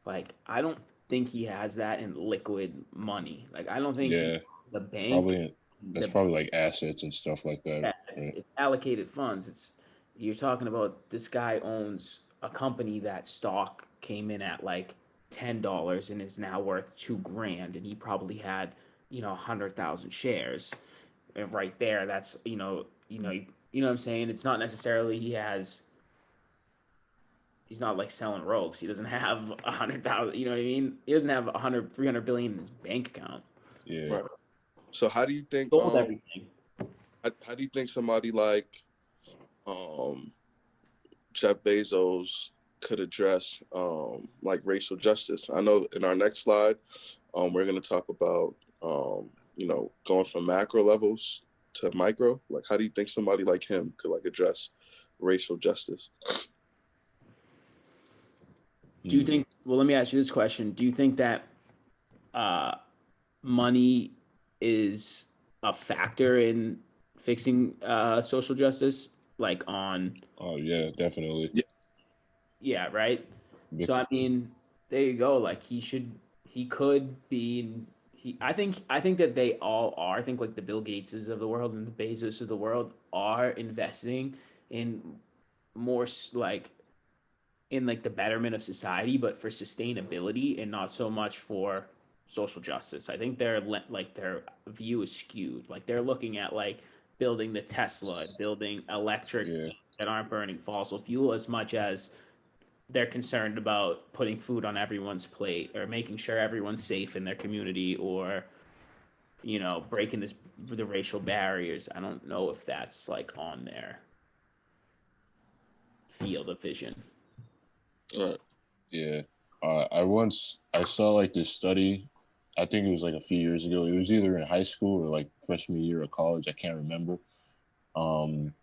like, I don't think he has that in liquid money. Like, I don't think Yeah, the bank, probably that's the probably like assets and stuff like that. yeah, Right? it's allocated funds. You're talking about this guy owns a company that stock came in at like $10 and is now worth 2 grand, and he probably had 100,000 shares. And right there, that's you know what I'm saying. It's not necessarily he's not like selling ropes. He doesn't have 100,000. You know what I mean? He doesn't have 100, 300 billion in his bank account. Yeah. Right. So how do you think? Sold everything. How do you think somebody like Jeff Bezos could address like racial justice? I know in our next slide, we're going to talk about going from macro levels to micro. Like, how do you think somebody like him could like address racial justice? Do you think? Well, let me ask you this question: do you think that uh, money is a factor in fixing social justice, like on Oh yeah, definitely. yeah, right. Bec- So I mean, there you go. Like he could be. I think that they all are. I think like the Bill Gateses of the world and the Bezos of the world are investing in more like in like the betterment of society, but for sustainability and not so much for social justice. I think like their view is skewed. Like they're looking at like building the Tesla, building electric yeah, that aren't burning fossil fuel as much as they're concerned about putting food on everyone's plate or making sure everyone's safe in their community or breaking the racial barriers. I don't know if that's like on their field of vision. Right. yeah. I saw like this study. I think it was like a few years ago. It was either in high school or like freshman year of college. I can't remember. Um,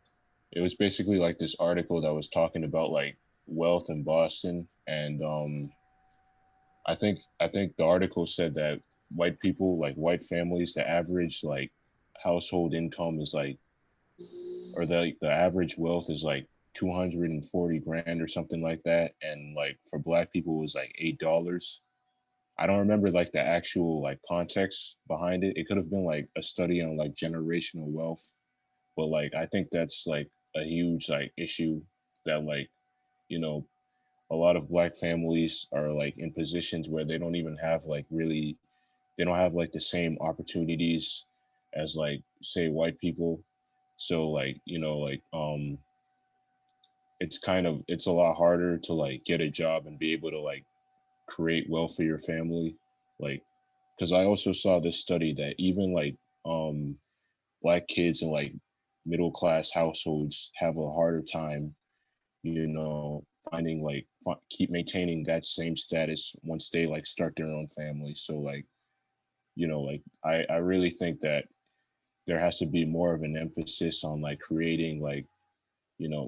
it was basically like this article that was talking about like wealth in Boston, and I think the article said that white people, like white families, the average like household income is like, or the average wealth is like 240 grand or something like that, and like for black people it was like $8. I don't remember like the actual like context behind it. It could have been like a study on like generational wealth, but like I think that's like a huge like issue that like, you know, a lot of black families are like in positions where they don't even have like really, they don't have like the same opportunities as like say white people. So like, it's a lot harder to like get a job and be able to like create wealth for your family. Like, because I also saw this study that even like um black kids in like middle class households have a harder time, finding like keep maintaining that same status once they like start their own family. So like, like I really think that there has to be more of an emphasis on like creating like,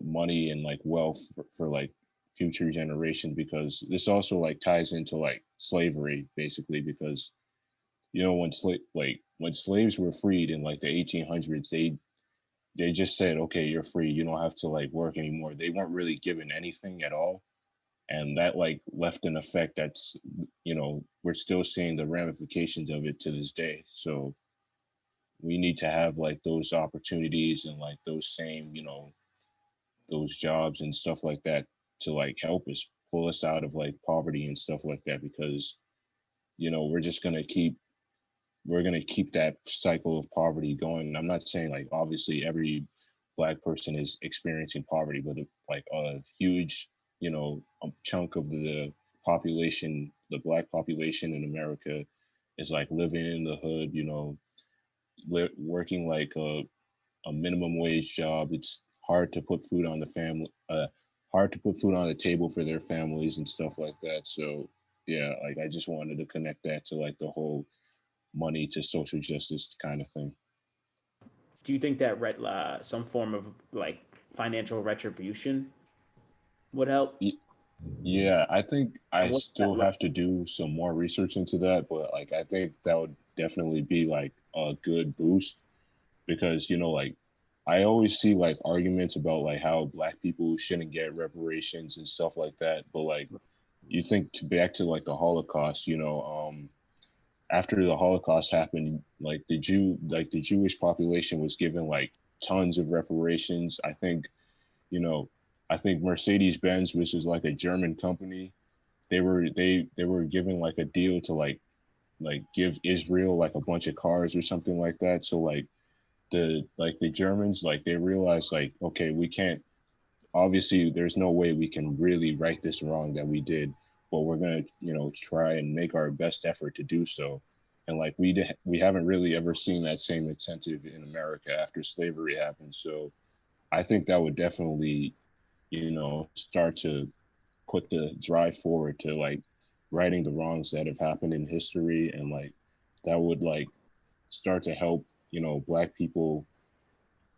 money and like wealth for like future generations, because this also like ties into like slavery basically, because when slaves were freed in like the 1800s, they just said, okay, you're free, you don't have to like work anymore. They weren't really given anything at all, and that like left an effect that's, we're still seeing the ramifications of it to this day. So we need to have like those opportunities and like those same, those jobs and stuff like that to like help us pull us out of like poverty and stuff like that, because we're just going to keep that cycle of poverty going. I'm not saying like obviously every black person is experiencing poverty, but like a huge, chunk of the population, the black population in America, is like living in the hood, working like a minimum wage job. It's hard to put food on the family, hard to put food on the table for their families and stuff like that. So yeah, like I just wanted to connect that to like the whole money to social justice kind of thing. Do you think that some form of like financial retribution would help? Yeah, I think And I what's that still look? have to do some more research into that, but like I think that would definitely be like a good boost, because like I always see like arguments about like how black people shouldn't get reparations and stuff like that, but like you think back to like the Holocaust, after the Holocaust happened, like the Jewish population was given like tons of reparations. You know, I think Mercedes Benz, which is like a German company, they were given like a deal to like give Israel like a bunch of cars or something like that. So like the Germans, like they realized like, okay, we can't, obviously there's no way we can really right this wrong that we did, but we're gonna try and make our best effort to do so. And like we haven't really ever seen that same incentive in America after slavery happened. So I think that would definitely start to put the drive forward to like righting the wrongs that have happened in history, and like that would like start to help black people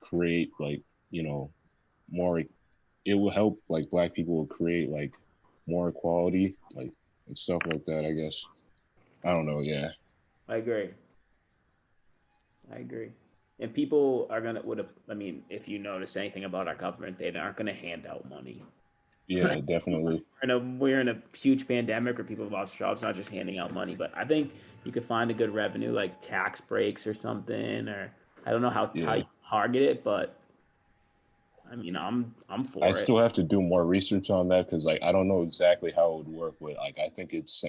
create like you know more, it will help like black people create like more equality, like and stuff like that, I guess. I don't know. Yeah. I agree. I agree. And people are gonna would have. I mean, if you notice anything about our government, they aren't gonna hand out money. Yeah, definitely. We're in a huge pandemic where people have lost jobs, not just handing out money. But I think you could find a good revenue like tax breaks or something, or I don't know how Yeah. tight target it, but I mean, I'm I for it. still have to do more research on that because like I don't know exactly how it would work, but like I think it's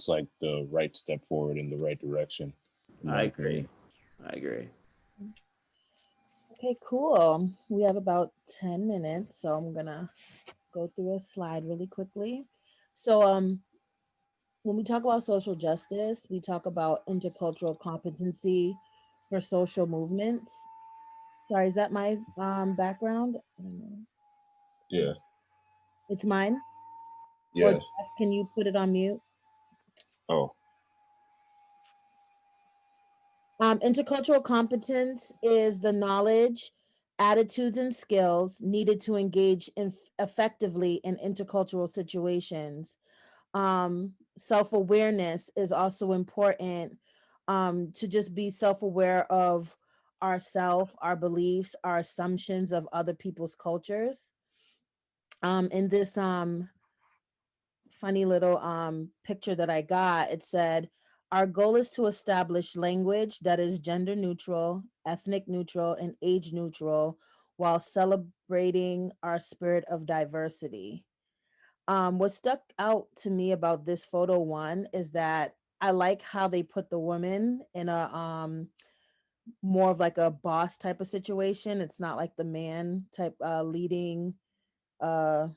like the right step forward in the right direction, in I my agree. opinion. I agree. Okay, cool. We have about 10 minutes, so I'm gonna go through a slide really quickly. So when we talk about social justice, we talk about intercultural competency for social movements. Sorry, is that my background? I don't know. Yeah. It's mine? Or Yeah. Jeff, can you put it on mute? Oh. Intercultural competence is the knowledge, attitudes, and skills needed to engage effectively in intercultural situations. Self awareness is also important, to just be self aware of ourself, our beliefs, our assumptions of other people's cultures. In this funny little picture that I got, it said, our goal is to establish language that is gender neutral, ethnic neutral, and age neutral while celebrating our spirit of diversity. What stuck out to me about this photo one is that I like how they put the woman in a more of like a boss type of situation. It's not like the man type leading uh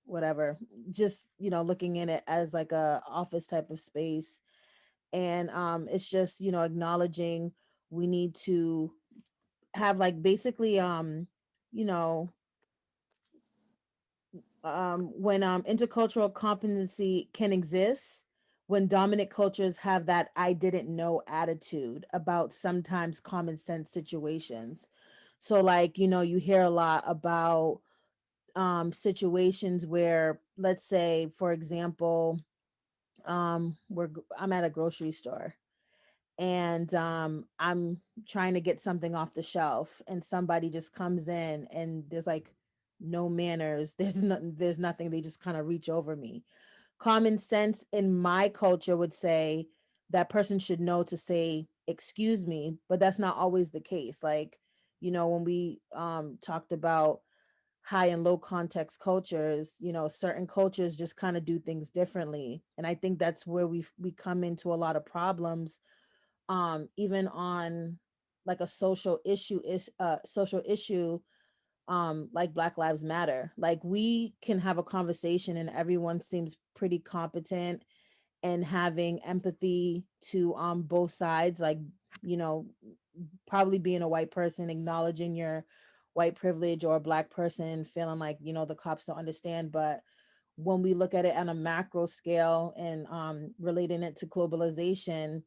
whatever, just looking in it as like a office type of space. And it's just acknowledging we need to have like basically you know when intercultural competency can exist when dominant cultures have that I didn't know attitude about sometimes common sense situations. So like you hear a lot about situations where, let's say for example, I'm at a grocery store, and I'm trying to get something off the shelf, and somebody just comes in and there's like no manners, there's nothing, they just kind of reach over me. Common sense in my culture would say that person should know to say excuse me, but that's not always the case. Like when we talked about high and low context cultures, certain cultures just kind of do things differently, and I think that's where we come into a lot of problems, even on like a social issue, like Black Lives Matter. Like we can have a conversation and everyone seems pretty competent and having empathy to both sides, like you know probably being a white person acknowledging your white privilege, or a Black person feeling like the cops don't understand. But when we look at it on a macro scale and relating it to globalization,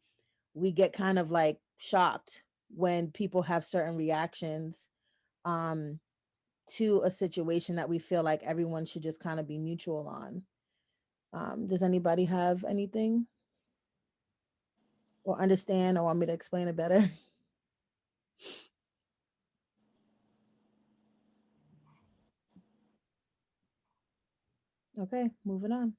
we get kind of like shocked when people have certain reactions um to a situation that we feel like everyone should just kind of be mutual on. Does anybody have anything or understand or want me to explain it better? Okay, moving on.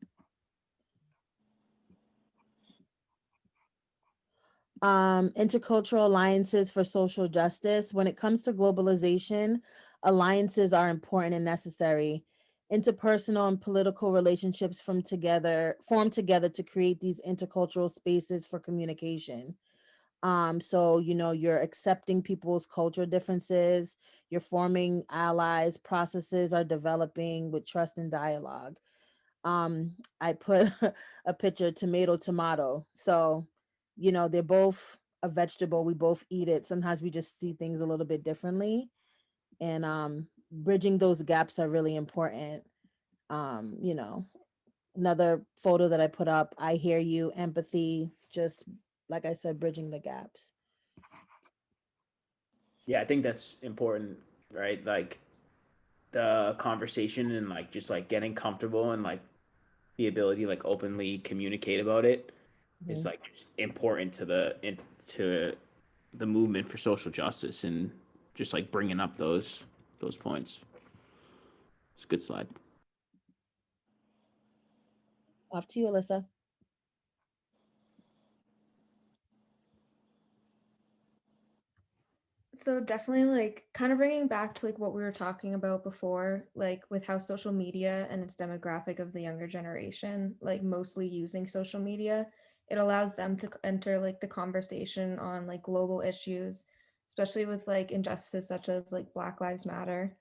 Intercultural alliances for social justice. When it comes to globalization, alliances are important and necessary. Interpersonal and political relationships form together to create these intercultural spaces for communication. So you're accepting people's culture differences, you're forming allies, processes are developing with trust and dialogue. I put a picture, tomato tomato. So they're both a vegetable, we both eat it, sometimes we just see things a little bit differently, and bridging those gaps are really important. Another photo that I put up, I hear you, empathy, just like I said, bridging the gaps. Yeah, I think that's important, right? Like the conversation and like just like getting comfortable and like the ability to like openly communicate about it. is Mhm. like just important to the movement for social justice, and just like bringing up those points. It's a good slide. Off to you, Alyssa. So definitely like kind of bringing back to like what we were talking about before, like with how social media and its demographic of the younger generation, like mostly using social media, it allows them to enter like the conversation on like global issues, especially with like injustices such as like Black Lives Matter.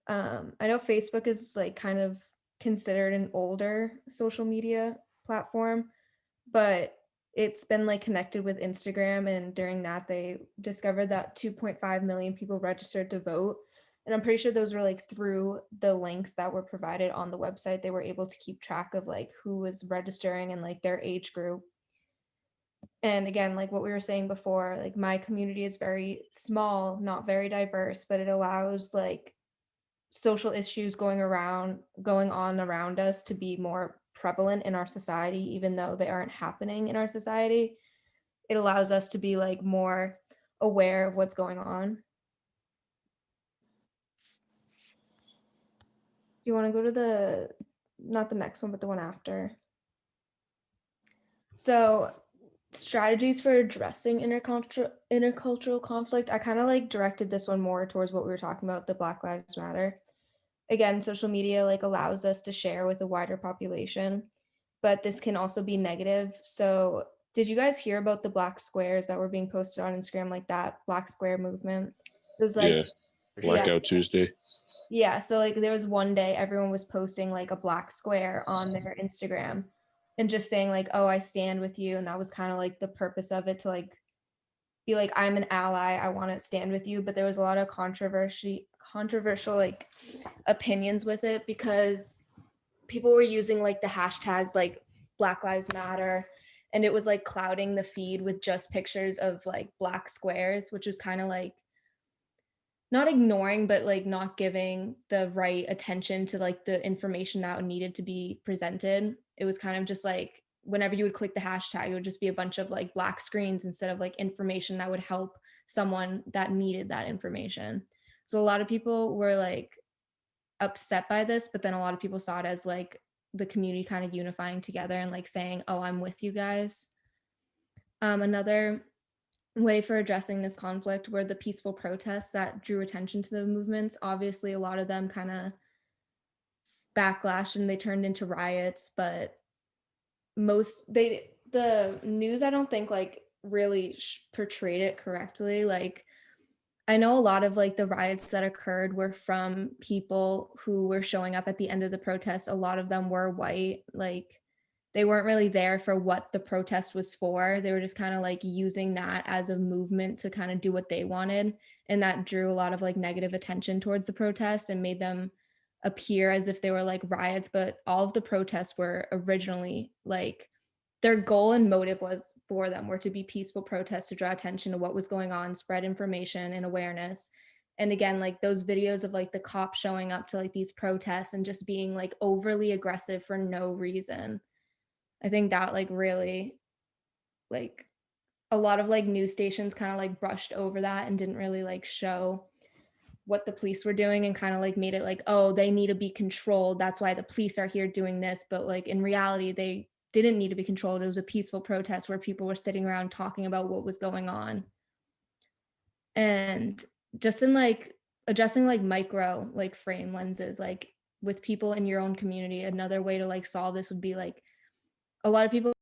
I know Facebook is like kind of considered an older social media platform, but it's been like connected with Instagram, and during that they discovered that 2.5 million people registered to vote. And I'm pretty sure those were like through the links that were provided on the website. They were able to keep track of like who was registering and like their age group. And again, like what we were saying before, like my community is very small, not very diverse, but it allows like social issues going on around us to be more prevalent in our society, even though they aren't happening in our society. It allows us to be like more aware of what's going on. You want to go to the, not the next one, but the one after? So strategies for addressing intercultural conflict. I kind of like directed this one more towards what we were talking about, the Black Lives Matter. Again, social media like allows us to share with a wider population, but this can also be negative. So did you guys hear about the black squares that were being posted on Instagram, like that Black Square movement? It was like, Yeah, yeah, Blackout Tuesday. yeah. So like there was one day everyone was posting like a black square on their Instagram and just saying like, oh, I stand with you. And that was kind of like the purpose of it, to like be like, I'm an ally, I want to stand with you. But there was a lot of controversial like opinions with it, because people were using like the hashtags like Black Lives Matter, and it was like clouding the feed with just pictures of like black squares, which was kind of like not ignoring, but like not giving the right attention to like the information that needed to be presented. It was kind of just like whenever you would click the hashtag, it would just be a bunch of like black screens instead of like information that would help someone that needed that information. So a lot of people were like upset by this, but then a lot of people saw it as like the community kind of unifying together and like saying, oh, I'm with you guys. Another way for addressing this conflict were the peaceful protests that drew attention to the movements. Obviously, a lot of them kind of backlash and they turned into riots, but the news, I don't think like really portrayed it correctly. Like I know a lot of like the riots that occurred were from people who were showing up at the end of the protest. A lot of them were white. Like they weren't really there for what the protest was for. They were just kind of like using that as a movement to kind of do what they wanted. And that drew a lot of like negative attention towards the protest and made them appear as if they were like riots. But all of the protests were originally like, their goal and motive was for them were to be peaceful protests to draw attention to what was going on, spread information and awareness. And again, like those videos of like the cops showing up to like these protests and just being like overly aggressive for no reason, I think that like really, like a lot of like news stations kind of like brushed over that and didn't really like show what the police were doing, and kind of like made it like, oh, they need to be controlled, that's why the police are here doing this. But like in reality, they didn't need to be controlled. It was a peaceful protest where people were sitting around talking about what was going on. And just in like adjusting like micro like frame lenses, like with people in your own community, another way to like solve this would be like, a lot of people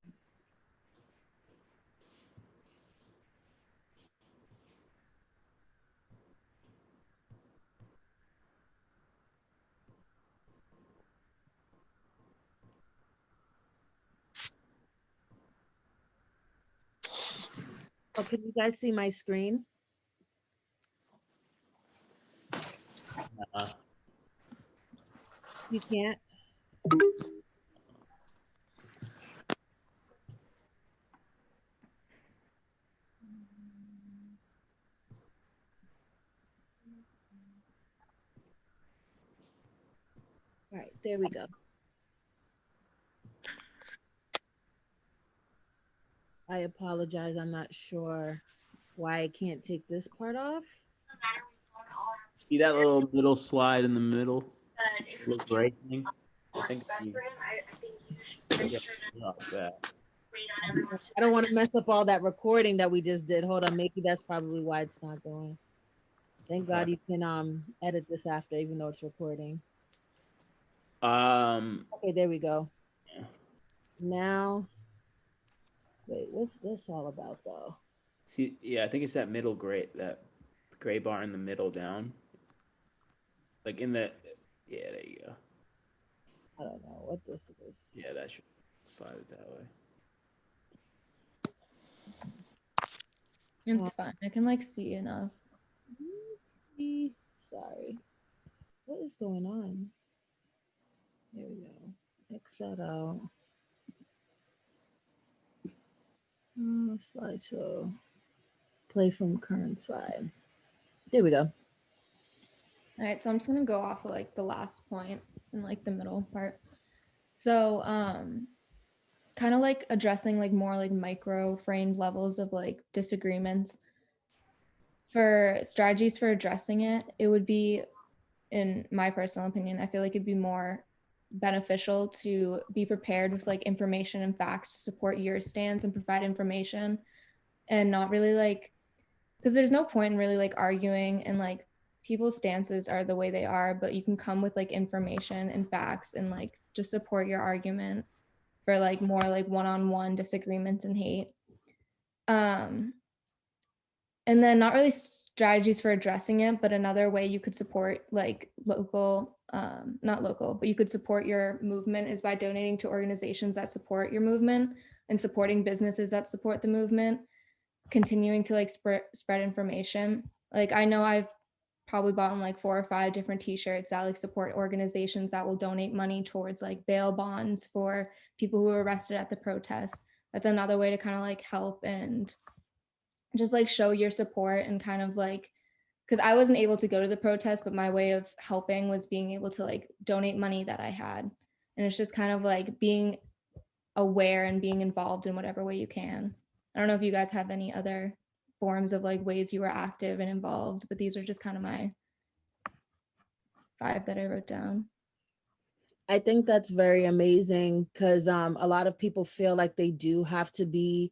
Oh, can you guys see my screen? Uh, You can't? All right, there we go. I apologize. I'm not sure why I can't take this part off. See that little middle slide in the middle? Little gray thing? I think that. I don't want to mess up all that recording that we just did. Hold on, maybe that's probably why it's not going. Thank God Okay. you can edit this after, even though it's recording. Um, Okay, there we go. Now, wait, what's this all about though? see, yeah, I think it's that middle gray, that gray bar in the middle down. Like in the, yeah, there you go. I don't know what this is. Yeah, that should slide it that way. It's fine. I can like see enough. Sorry. What is going on? There we go. X that out. Slideshow. Play from current slide. There we go. All right, so I'm just gonna go off of like the last point in like the middle part. So kind of like addressing like more like micro framed levels of like disagreements. For strategies for addressing it, it would be, in my personal opinion, I feel like it'd be more beneficial to be prepared with like information and facts to support your stance and provide information, and not really like, because there's no point in really like arguing, and like people's stances are the way they are, but you can come with like information and facts and like just support your argument for like more like one-on-one disagreements and hate. um and then not really strategies for addressing it, but another way you could support like local, not local, but you could support your movement is by donating to organizations that support your movement and supporting businesses that support the movement, continuing to like spread information. Like I know I've probably bought like 4 or 5 different t-shirts that like support organizations that will donate money towards like bail bonds for people who were arrested at the protest. That's another way to kind of like help and just like show your support, and kind of like, because I wasn't able to go to the protest, but my way of helping was being able to like donate money that I had. And it's just kind of like being aware and being involved in whatever way you can. I don't know if you guys have any other forms of like ways you were active and involved, but these are just kind of my 5 that I wrote down. I think that's very amazing because a lot of people feel like they do have to be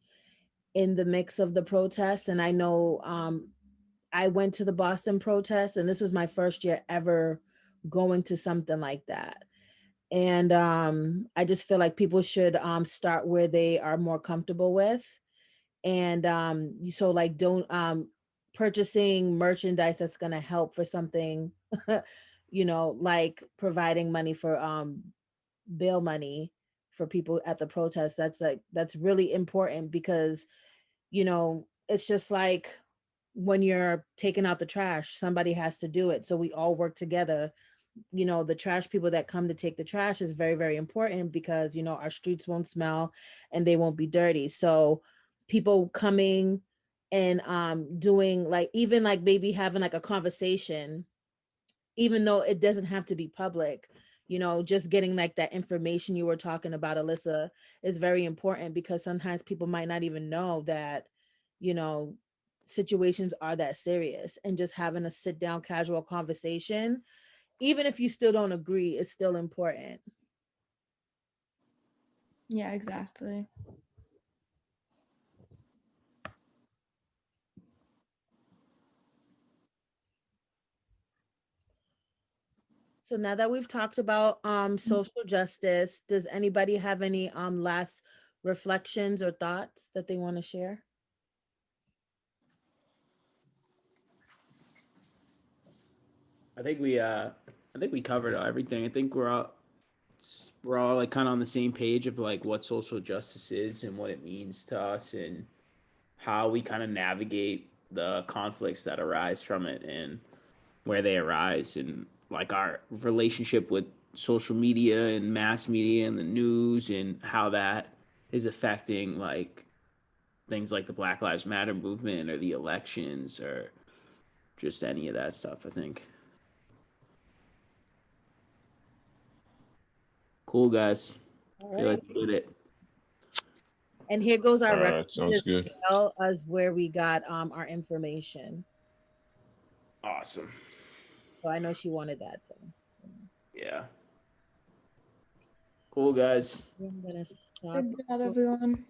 in the mix of the protest. And I know I went to the Boston protest, and this was my first year ever going to something like that. And I just feel like people should start where they are more comfortable with. And so like don't purchasing merchandise that's going to help for something, like providing money for bail money for people at the protest. That's really important because it's just like when you're taking out the trash, somebody has to do it, so we all work together. The trash people that come to take the trash is very, very important because our streets won't smell and they won't be dirty. So people coming and doing like, even like maybe having like a conversation, even though it doesn't have to be public, just getting like that information you were talking about, Alyssa, is very important because sometimes people might not even know that, you know, situations are that serious, and just having a sit down casual conversation, even if you still don't agree, is still important. Yeah, exactly. So now that we've talked about social justice, does anybody have any last reflections or thoughts that they want to share? I think we covered everything. I think we're all like kind of on the same page of like what social justice is and what it means to us and how we kind of navigate the conflicts that arise from it and where they arise, and like our relationship with social media and mass media and the news and how that is affecting like things like the Black Lives Matter movement or the elections or just any of that stuff, I think. Cool, guys. All Feel right. like we did it. And here goes our All right, references sounds good. as well as where we got our information. Awesome. So I know she wanted that. So Yeah. Cool, guys. I'm gonna stop. Good job, everyone.